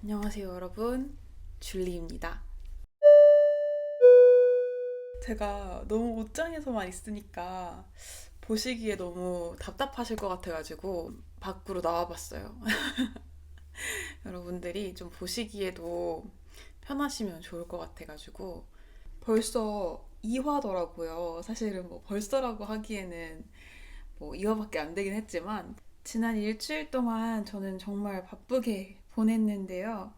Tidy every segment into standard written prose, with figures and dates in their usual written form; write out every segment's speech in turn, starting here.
안녕하세요, 여러분. 줄리입니다. 제가 너무 옷장에서만 있으니까 보시기에 너무 답답하실 것 같아가지고 밖으로 나와봤어요. 여러분들이 좀 보시기에도 편하시면 좋을 것 같아가지고 벌써 2화더라고요. 사실은 뭐 벌써라고 하기에는 뭐 2화밖에 안 되긴 했지만 지난 일주일 동안 저는 정말 바쁘게 보냈는데요.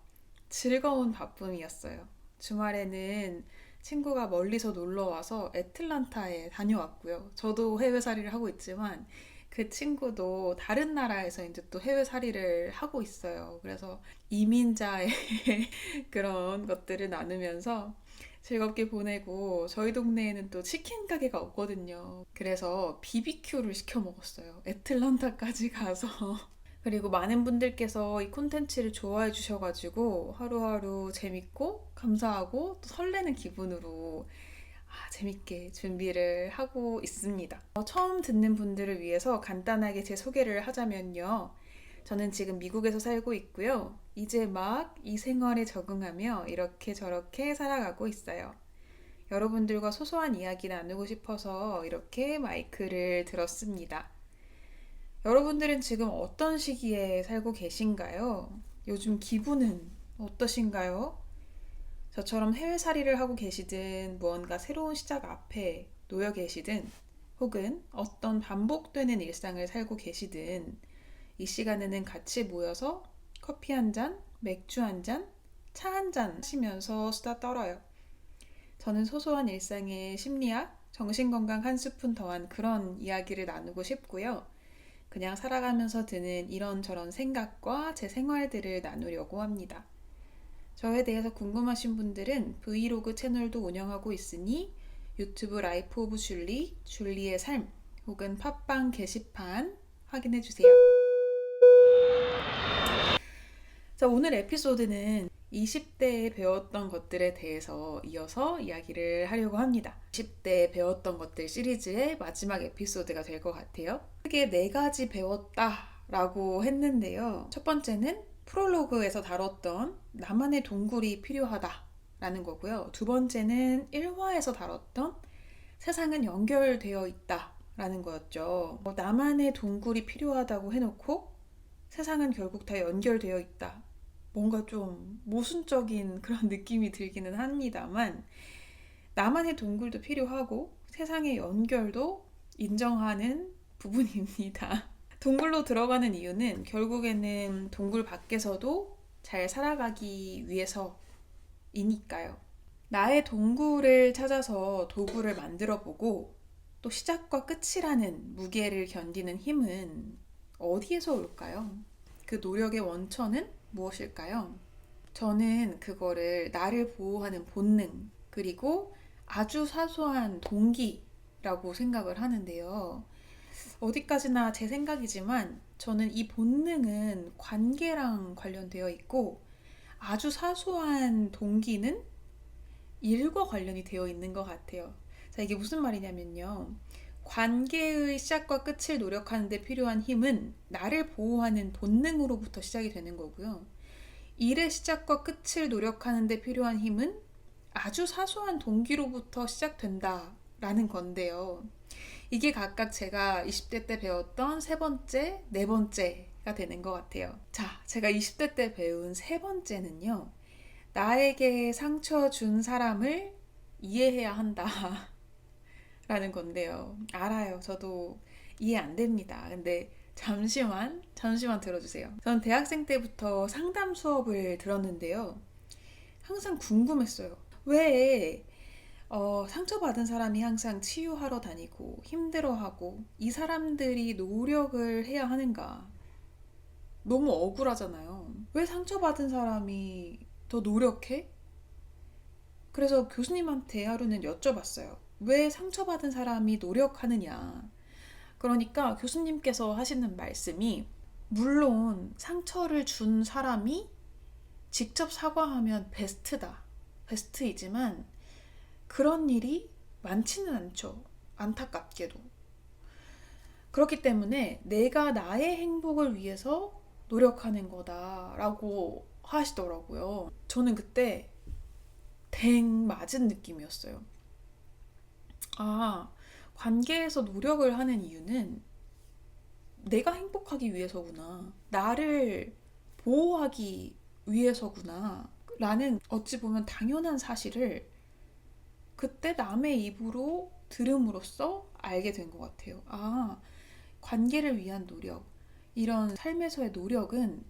즐거운 바쁨이었어요. 주말에는 친구가 멀리서 놀러 와서 애틀란타에 다녀왔고요. 저도 해외살이를 하고 있지만 그 친구도 다른 나라에서 이제 또 해외살이를 하고 있어요. 그래서 이민자의 그런 것들을 나누면서 즐겁게 보내고 저희 동네에는 또 치킨 가게가 없거든요. 그래서 비비큐를 시켜 먹었어요. 애틀란타까지 가서. 그리고 많은 분들께서 이 콘텐츠를 좋아해 주셔가지고 하루하루 재밌고 감사하고 또 설레는 기분으로 재밌게 준비를 하고 있습니다. 처음 듣는 분들을 위해서 간단하게 제 소개를 하자면요. 저는 지금 미국에서 살고 있고요. 이제 막 이 생활에 적응하며 이렇게 저렇게 살아가고 있어요. 여러분들과 소소한 이야기 나누고 싶어서 이렇게 마이크를 들었습니다. 여러분들은 지금 어떤 시기에 살고 계신가요? 요즘 기분은 어떠신가요? 저처럼 해외살이를 하고 계시든 무언가 새로운 시작 앞에 놓여 계시든 혹은 어떤 반복되는 일상을 살고 계시든 이 시간에는 같이 모여서 커피 한 잔, 맥주 한 잔, 차 한 잔 하시면서 수다 떨어요. 저는 소소한 일상의 심리학, 정신건강 한 스푼 더한 그런 이야기를 나누고 싶고요. 그냥 살아가면서 드는 이런저런 생각과 제 생활들을 나누려고 합니다. 저에 대해서 궁금하신 분들은 브이로그 채널도 운영하고 있으니 유튜브 라이프 오브 줄리, 줄리의 삶 혹은 팟빵 게시판 확인해주세요. 자, 오늘 에피소드는 20대에 배웠던 것들에 대해서 이어서 이야기를 하려고 합니다. 20대에 배웠던 것들 시리즈의 마지막 에피소드가 될 것 같아요. 크게 4가지 배웠다라고 했는데요. 첫 번째는 프롤로그에서 다뤘던 나만의 동굴이 필요하다라는 거고요. 두 번째는 1화에서 다뤘던 세상은 연결되어 있다라는 거였죠. 나만의 동굴이 필요하다고 해놓고 세상은 결국 다 연결되어 있다. 뭔가 좀 모순적인 그런 느낌이 들기는 합니다만 나만의 동굴도 필요하고 세상의 연결도 인정하는 부분입니다. 동굴로 들어가는 이유는 결국에는 동굴 밖에서도 잘 살아가기 위해서이니까요. 나의 동굴을 찾아서 도구를 만들어 보고 또 시작과 끝이라는 무게를 견디는 힘은 어디에서 올까요? 그 노력의 원천은 무엇일까요? 저는 그거를 나를 보호하는 본능, 그리고 아주 사소한 동기라고 생각을 하는데요. 어디까지나 제 생각이지만 저는 이 본능은 관계랑 관련되어 있고 아주 사소한 동기는 일과 관련이 되어 있는 것 같아요. 자, 이게 무슨 말이냐면요. 관계의 시작과 끝을 노력하는 데 필요한 힘은 나를 보호하는 본능으로부터 시작이 되는 거고요. 일의 시작과 끝을 노력하는 데 필요한 힘은 아주 사소한 동기로부터 시작된다라는 건데요. 이게 각각 제가 20대 때 배웠던 세 번째, 네 번째가 되는 것 같아요. 자, 제가 20대 때 배운 세 번째는요. 나에게 상처 준 사람을 이해해야 한다. 라는 건데요. 알아요. 저도 이해 안 됩니다. 근데 잠시만 들어주세요. 저는 대학생 때부터 상담 수업을 들었는데요. 항상 궁금했어요. 왜 상처받은 사람이 항상 치유하러 다니고 힘들어하고 이 사람들이 노력을 해야 하는가? 너무 억울하잖아요. 왜 상처받은 사람이 더 노력해? 그래서 교수님한테 하루는 여쭤봤어요. 왜 상처받은 사람이 노력하느냐? 그러니까 교수님께서 하시는 말씀이 물론 상처를 준 사람이 직접 사과하면 베스트다. 베스트이지만 그런 일이 많지는 않죠. 안타깝게도. 그렇기 때문에 내가 나의 행복을 위해서 노력하는 거다라고 하시더라고요. 저는 그때 댕 맞은 느낌이었어요. 아, 관계에서 노력을 하는 이유는 내가 행복하기 위해서구나. 나를 보호하기 위해서구나. 라는 어찌 보면 당연한 사실을 그때 남의 입으로 들음으로써 알게 된 것 같아요. 아, 관계를 위한 노력. 이런 삶에서의 노력은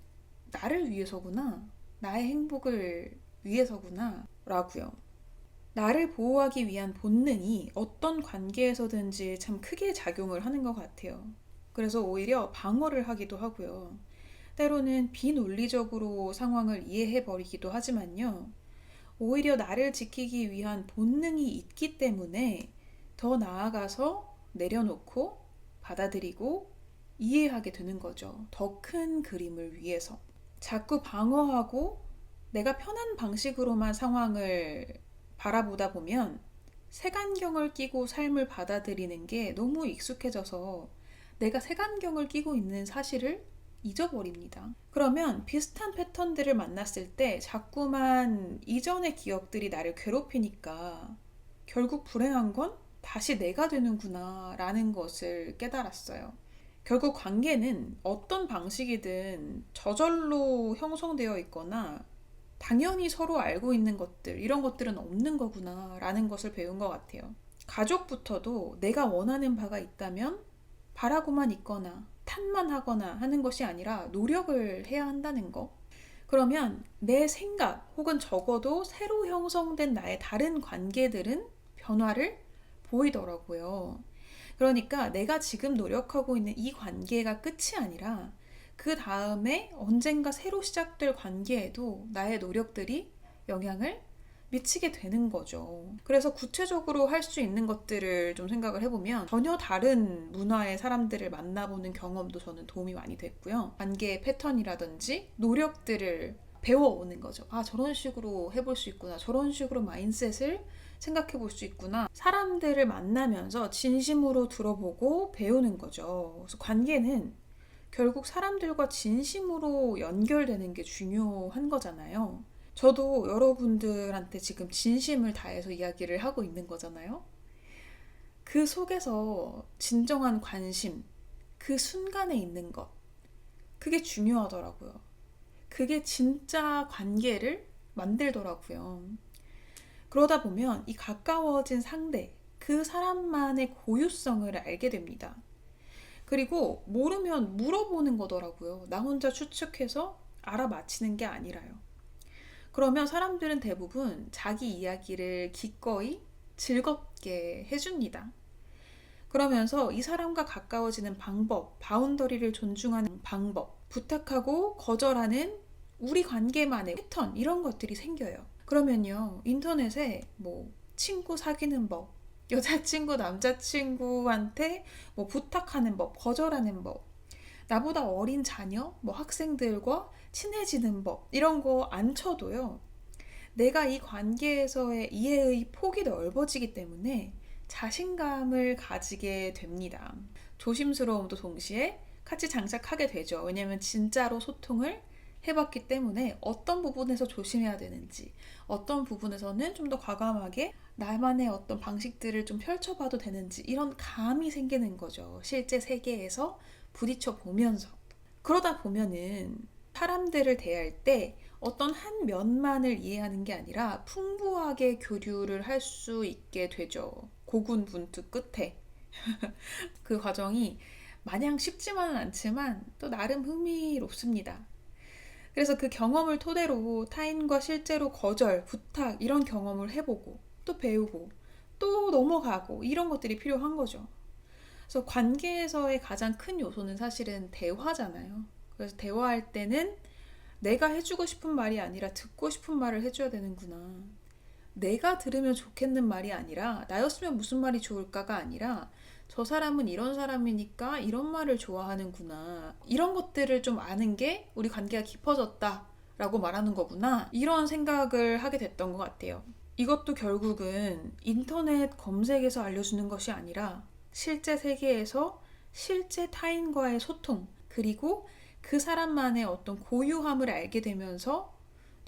나를 위해서구나. 나의 행복을 위해서구나. 라고요. 나를 보호하기 위한 본능이 어떤 관계에서든지 참 크게 작용을 하는 것 같아요. 그래서 오히려 방어를 하기도 하고요. 때로는 비논리적으로 상황을 이해해버리기도 하지만요. 오히려 나를 지키기 위한 본능이 있기 때문에 더 나아가서 내려놓고 받아들이고 이해하게 되는 거죠. 더 큰 그림을 위해서. 자꾸 방어하고 내가 편한 방식으로만 상황을 바라보다 보면 색안경을 끼고 삶을 받아들이는 게 너무 익숙해져서 내가 색안경을 끼고 있는 사실을 잊어버립니다. 그러면 비슷한 패턴들을 만났을 때 자꾸만 이전의 기억들이 나를 괴롭히니까 결국 불행한 건 다시 내가 되는구나 라는 것을 깨달았어요. 결국 관계는 어떤 방식이든 저절로 형성되어 있거나 당연히 서로 알고 있는 것들, 이런 것들은 없는 거구나 라는 것을 배운 것 같아요. 가족부터도 내가 원하는 바가 있다면 바라고만 있거나 탓만 하거나 하는 것이 아니라 노력을 해야 한다는 거. 그러면 내 생각 혹은 적어도 새로 형성된 나의 다른 관계들은 변화를 보이더라고요. 그러니까 내가 지금 노력하고 있는 이 관계가 끝이 아니라 그 다음에 언젠가 새로 시작될 관계에도 나의 노력들이 영향을 미치게 되는 거죠. 그래서 구체적으로 할 수 있는 것들을 좀 생각을 해보면 전혀 다른 문화의 사람들을 만나보는 경험도 저는 도움이 많이 됐고요. 관계의 패턴이라든지 노력들을 배워오는 거죠. 아, 저런 식으로 해볼 수 있구나. 저런 식으로 마인드셋을 생각해 볼 수 있구나. 사람들을 만나면서 진심으로 들어보고 배우는 거죠. 그래서 관계는 결국 사람들과 진심으로 연결되는 게 중요한 거잖아요. 저도 여러분들한테 지금 진심을 다해서 이야기를 하고 있는 거잖아요. 그 속에서 진정한 관심, 그 순간에 있는 것, 그게 중요하더라고요. 그게 진짜 관계를 만들더라고요. 그러다 보면 이 가까워진 상대, 그 사람만의 고유성을 알게 됩니다. 그리고 모르면 물어보는 거더라고요. 나 혼자 추측해서 알아맞히는 게 아니라요. 그러면 사람들은 대부분 자기 이야기를 기꺼이 즐겁게 해줍니다. 그러면서 이 사람과 가까워지는 방법, 바운더리를 존중하는 방법, 부탁하고 거절하는 우리 관계만의 패턴, 이런 것들이 생겨요. 그러면요, 인터넷에 뭐 친구 사귀는 법, 여자친구, 남자친구한테 뭐 부탁하는 법, 거절하는 법, 나보다 어린 자녀, 뭐 학생들과 친해지는 법, 이런 거 안 쳐도요. 내가 이 관계에서의 이해의 폭이 넓어지기 때문에 자신감을 가지게 됩니다. 조심스러움도 동시에 같이 장착하게 되죠. 왜냐면 진짜로 소통을 해봤기 때문에 어떤 부분에서 조심해야 되는지, 어떤 부분에서는 좀 더 과감하게 나만의 어떤 방식들을 좀 펼쳐봐도 되는지, 이런 감이 생기는 거죠. 실제 세계에서 부딪혀 보면서. 그러다 보면은 사람들을 대할 때 어떤 한 면만을 이해하는 게 아니라 풍부하게 교류를 할 수 있게 되죠. 고군분투 끝에. 그 과정이 마냥 쉽지만은 않지만 또 나름 흥미롭습니다. 그래서 그 경험을 토대로 타인과 실제로 거절, 부탁 이런 경험을 해보고 또 배우고 또 넘어가고 이런 것들이 필요한 거죠. 그래서 관계에서의 가장 큰 요소는 사실은 대화잖아요. 그래서 대화할 때는 내가 해주고 싶은 말이 아니라 듣고 싶은 말을 해줘야 되는구나. 내가 들으면 좋겠는 말이 아니라 나였으면 무슨 말이 좋을까가 아니라 저 사람은 이런 사람이니까 이런 말을 좋아하는구나. 이런 것들을 좀 아는 게 우리 관계가 깊어졌다 라고 말하는 거구나. 이런 생각을 하게 됐던 것 같아요. 이것도 결국은 인터넷 검색에서 알려주는 것이 아니라 실제 세계에서 실제 타인과의 소통, 그리고 그 사람만의 어떤 고유함을 알게 되면서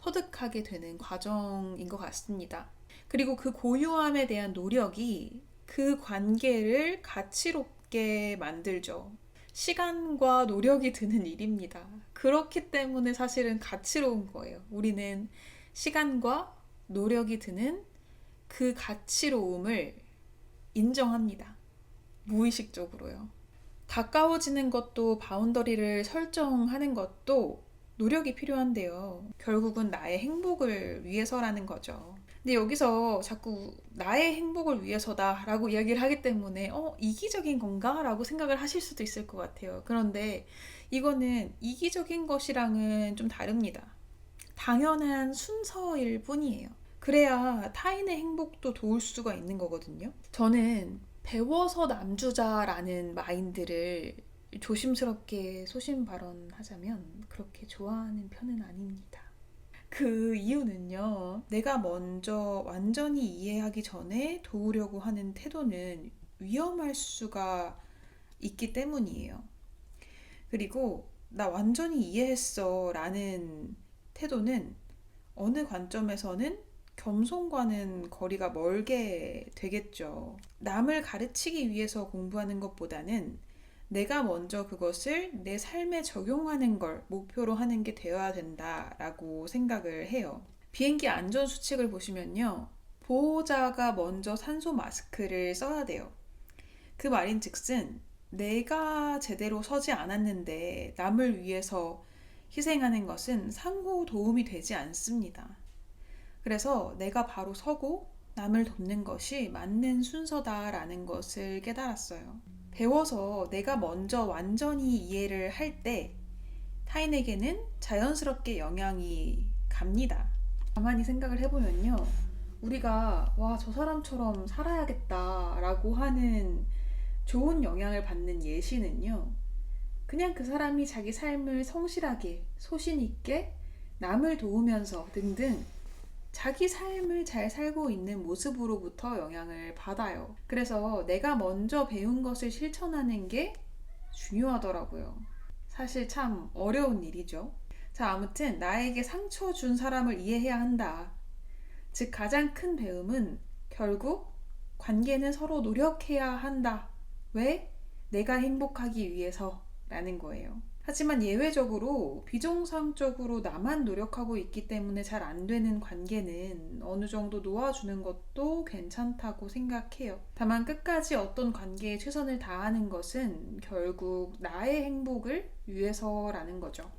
터득하게 되는 과정인 것 같습니다. 그리고 그 고유함에 대한 노력이 그 관계를 가치롭게 만들죠. 시간과 노력이 드는 일입니다. 그렇기 때문에 사실은 가치로운 거예요. 우리는 시간과 노력이 드는 그 가치로움을 인정합니다. 무의식적으로요. 가까워지는 것도 바운더리를 설정하는 것도 노력이 필요한데요. 결국은 나의 행복을 위해서라는 거죠. 근데 여기서 자꾸 나의 행복을 위해서다 라고 이야기를 하기 때문에 이기적인 건가? 라고 생각을 하실 수도 있을 것 같아요. 그런데 이거는 이기적인 것이랑은 좀 다릅니다. 당연한 순서일 뿐이에요. 그래야 타인의 행복도 도울 수가 있는 거거든요. 저는 배워서 남주자라는 마인드를 조심스럽게 소신 발언하자면 그렇게 좋아하는 편은 아닙니다. 그 이유는요, 내가 먼저 완전히 이해하기 전에 도우려고 하는 태도는 위험할 수가 있기 때문이에요. 그리고 나 완전히 이해했어 라는 태도는 어느 관점에서는 겸손과는 거리가 멀게 되겠죠. 남을 가르치기 위해서 공부하는 것보다는 내가 먼저 그것을 내 삶에 적용하는 걸 목표로 하는 게 되어야 된다라고 생각을 해요. 비행기 안전 수칙을 보시면요. 보호자가 먼저 산소 마스크를 써야 돼요. 그 말인 즉슨 내가 제대로 서지 않았는데 남을 위해서 희생하는 것은 상호 도움이 되지 않습니다. 그래서 내가 바로 서고 남을 돕는 것이 맞는 순서다라는 것을 깨달았어요. 배워서 내가 먼저 완전히 이해를 할 때 타인에게는 자연스럽게 영향이 갑니다. 가만히 생각을 해보면요. 우리가 저 사람처럼 살아야겠다라고 하는 좋은 영향을 받는 예시는요. 그냥 그 사람이 자기 삶을 성실하게, 소신 있게, 남을 도우면서 등등 자기 삶을 잘 살고 있는 모습으로부터 영향을 받아요. 그래서 내가 먼저 배운 것을 실천하는 게 중요하더라고요. 사실 참 어려운 일이죠. 자, 아무튼 나에게 상처 준 사람을 이해해야 한다. 즉 가장 큰 배움은 결국 관계는 서로 노력해야 한다. 왜? 내가 행복하기 위해서라는 거예요. 하지만 예외적으로 비정상적으로 나만 노력하고 있기 때문에 잘 안 되는 관계는 어느 정도 놓아주는 것도 괜찮다고 생각해요. 다만 끝까지 어떤 관계에 최선을 다하는 것은 결국 나의 행복을 위해서라는 거죠.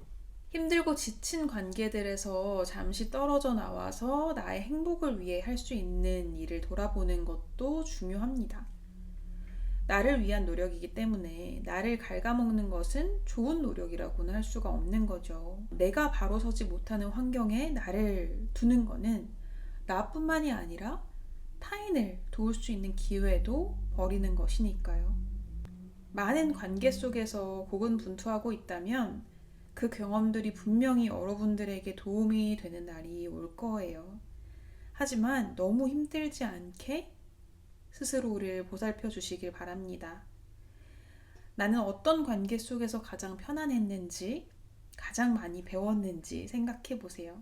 힘들고 지친 관계들에서 잠시 떨어져 나와서 나의 행복을 위해 할 수 있는 일을 돌아보는 것도 중요합니다. 나를 위한 노력이기 때문에 나를 갉아먹는 것은 좋은 노력이라고는 할 수가 없는 거죠. 내가 바로 서지 못하는 환경에 나를 두는 거는 나뿐만이 아니라 타인을 도울 수 있는 기회도 버리는 것이니까요. 많은 관계 속에서 고군분투하고 있다면 그 경험들이 분명히 여러분들에게 도움이 되는 날이 올 거예요. 하지만 너무 힘들지 않게 스스로를 보살펴 주시길 바랍니다. 나는 어떤 관계 속에서 가장 편안했는지, 가장 많이 배웠는지 생각해 보세요.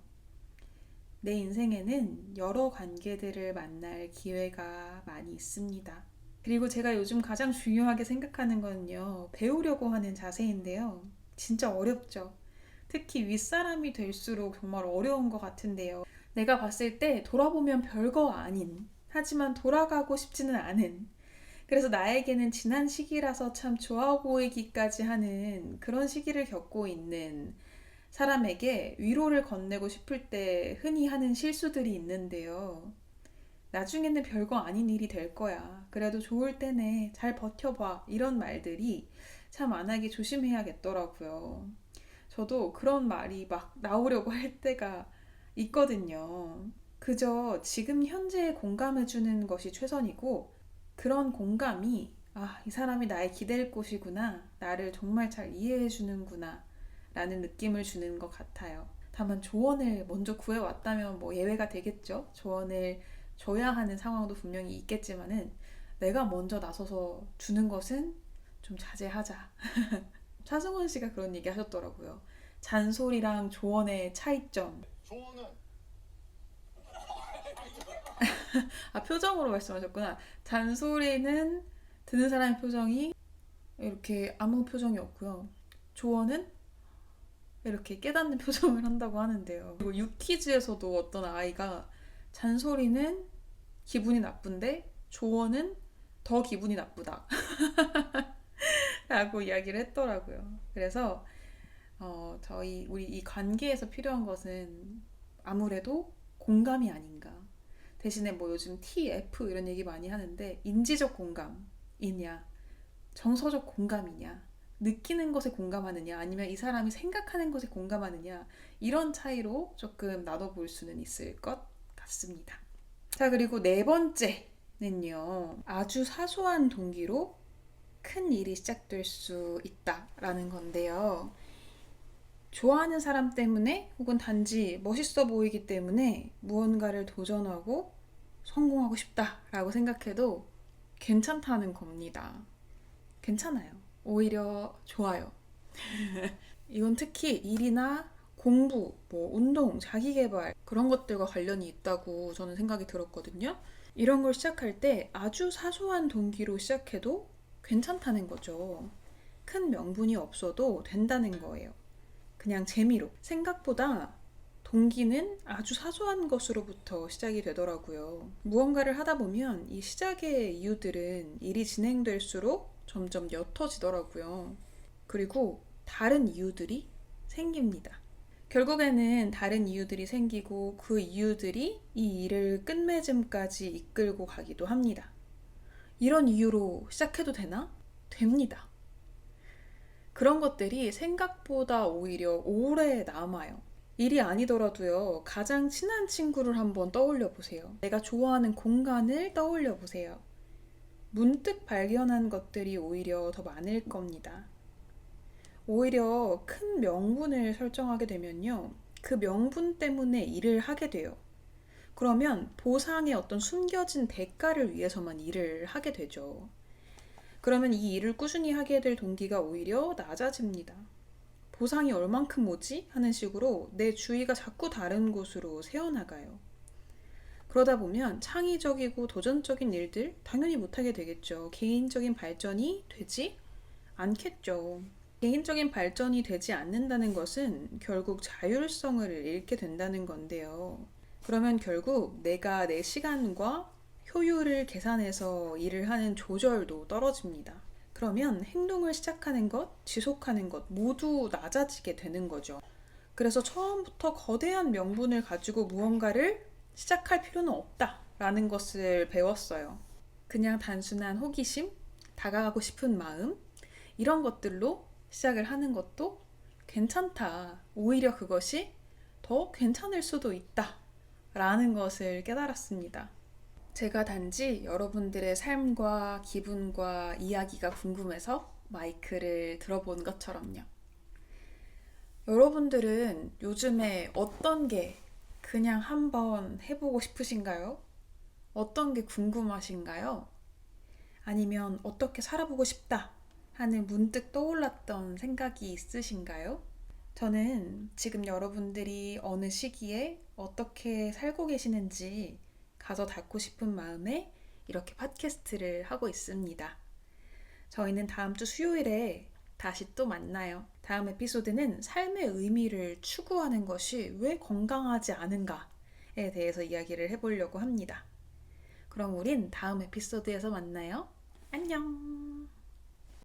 내 인생에는 여러 관계들을 만날 기회가 많이 있습니다. 그리고 제가 요즘 가장 중요하게 생각하는 거는요, 배우려고 하는 자세인데요. 진짜 어렵죠. 특히 윗사람이 될수록 정말 어려운 것 같은데요. 내가 봤을 때 돌아보면 별거 아닌, 하지만 돌아가고 싶지는 않은, 그래서 나에게는 지난 시기라서 참 좋아 보이기까지 하는 그런 시기를 겪고 있는 사람에게 위로를 건네고 싶을 때 흔히 하는 실수들이 있는데요. 나중에는 별거 아닌 일이 될 거야. 그래도 좋을 때네. 잘 버텨봐. 이런 말들이 참 안 하기 조심해야겠더라고요. 저도 그런 말이 막 나오려고 할 때가 있거든요. 그저 지금 현재에 공감해주는 것이 최선이고, 그런 공감이 이 사람이 나의 기댈 곳이구나, 나를 정말 잘 이해해주는구나 라는 느낌을 주는 것 같아요. 다만 조언을 먼저 구해왔다면 예외가 되겠죠. 조언을 줘야 하는 상황도 분명히 있겠지만은 내가 먼저 나서서 주는 것은 좀 자제하자. 차승원 씨가 그런 얘기 하셨더라고요. 잔소리랑 조언의 차이점. 조언은 아, 표정으로 말씀하셨구나. 잔소리는 듣는 사람의 표정이 이렇게 아무 표정이 없고요. 조언은 이렇게 깨닫는 표정을 한다고 하는데요. 그리고 유퀴즈에서도 어떤 아이가 잔소리는 기분이 나쁜데 조언은 더 기분이 나쁘다 라고 이야기를 했더라고요. 그래서 우리 이 관계에서 필요한 것은 아무래도 공감이 아닌가. 대신에 뭐 요즘 TF 이런 얘기 많이 하는데 인지적 공감이냐, 정서적 공감이냐, 느끼는 것에 공감하느냐, 아니면 이 사람이 생각하는 것에 공감하느냐, 이런 차이로 조금 나눠볼 수는 있을 것 같습니다. 자, 그리고 네 번째는요, 아주 사소한 동기로 큰 일이 시작될 수 있다라는 건데요. 좋아하는 사람 때문에 혹은 단지 멋있어 보이기 때문에 무언가를 도전하고 성공하고 싶다라고 생각해도 괜찮다는 겁니다. 괜찮아요. 오히려 좋아요. 이건 특히 일이나 공부, 뭐 운동, 자기계발 그런 것들과 관련이 있다고 저는 생각이 들었거든요. 이런 걸 시작할 때 아주 사소한 동기로 시작해도 괜찮다는 거죠. 큰 명분이 없어도 된다는 거예요. 그냥 재미로. 생각보다 동기는 아주 사소한 것으로부터 시작이 되더라고요. 무언가를 하다 보면 이 시작의 이유들은 일이 진행될수록 점점 옅어지더라고요. 그리고 다른 이유들이 생깁니다. 결국에는 다른 이유들이 생기고 그 이유들이 이 일을 끝맺음까지 이끌고 가기도 합니다. 이런 이유로 시작해도 되나? 됩니다. 그런 것들이 생각보다 오히려 오래 남아요. 일이 아니더라도요, 가장 친한 친구를 한번 떠올려 보세요. 내가 좋아하는 공간을 떠올려 보세요. 문득 발견한 것들이 오히려 더 많을 겁니다. 오히려 큰 명분을 설정하게 되면요, 그 명분 때문에 일을 하게 돼요. 그러면 보상의 어떤 숨겨진 대가를 위해서만 일을 하게 되죠. 그러면 이 일을 꾸준히 하게 될 동기가 오히려 낮아집니다. 보상이 얼만큼 오지? 하는 식으로 내 주의가 자꾸 다른 곳으로 새어나가요. 그러다 보면 창의적이고 도전적인 일들 당연히 못하게 되겠죠. 개인적인 발전이 되지 않겠죠. 개인적인 발전이 되지 않는다는 것은 결국 자율성을 잃게 된다는 건데요. 그러면 결국 내가 내 시간과 효율을 계산해서 일을 하는 조절도 떨어집니다. 그러면 행동을 시작하는 것, 지속하는 것 모두 낮아지게 되는 거죠. 그래서 처음부터 거대한 명분을 가지고 무언가를 시작할 필요는 없다라는 것을 배웠어요. 그냥 단순한 호기심, 다가가고 싶은 마음, 이런 것들로 시작을 하는 것도 괜찮다. 오히려 그것이 더 괜찮을 수도 있다. 라는 것을 깨달았습니다. 제가 단지 여러분들의 삶과 기분과 이야기가 궁금해서 마이크를 들어본 것처럼요. 여러분들은 요즘에 어떤 게 그냥 한번 해보고 싶으신가요? 어떤 게 궁금하신가요? 아니면 어떻게 살아보고 싶다 하는 문득 떠올랐던 생각이 있으신가요? 저는 지금 여러분들이 어느 시기에 어떻게 살고 계시는지 가서 닿고 싶은 마음에 이렇게 팟캐스트를 하고 있습니다. 저희는 다음 주 수요일에 다시 또 만나요. 다음 에피소드는 삶의 의미를 추구하는 것이 왜 건강하지 않은가에 대해서 이야기를 해보려고 합니다. 그럼 우린 다음 에피소드에서 만나요. 안녕!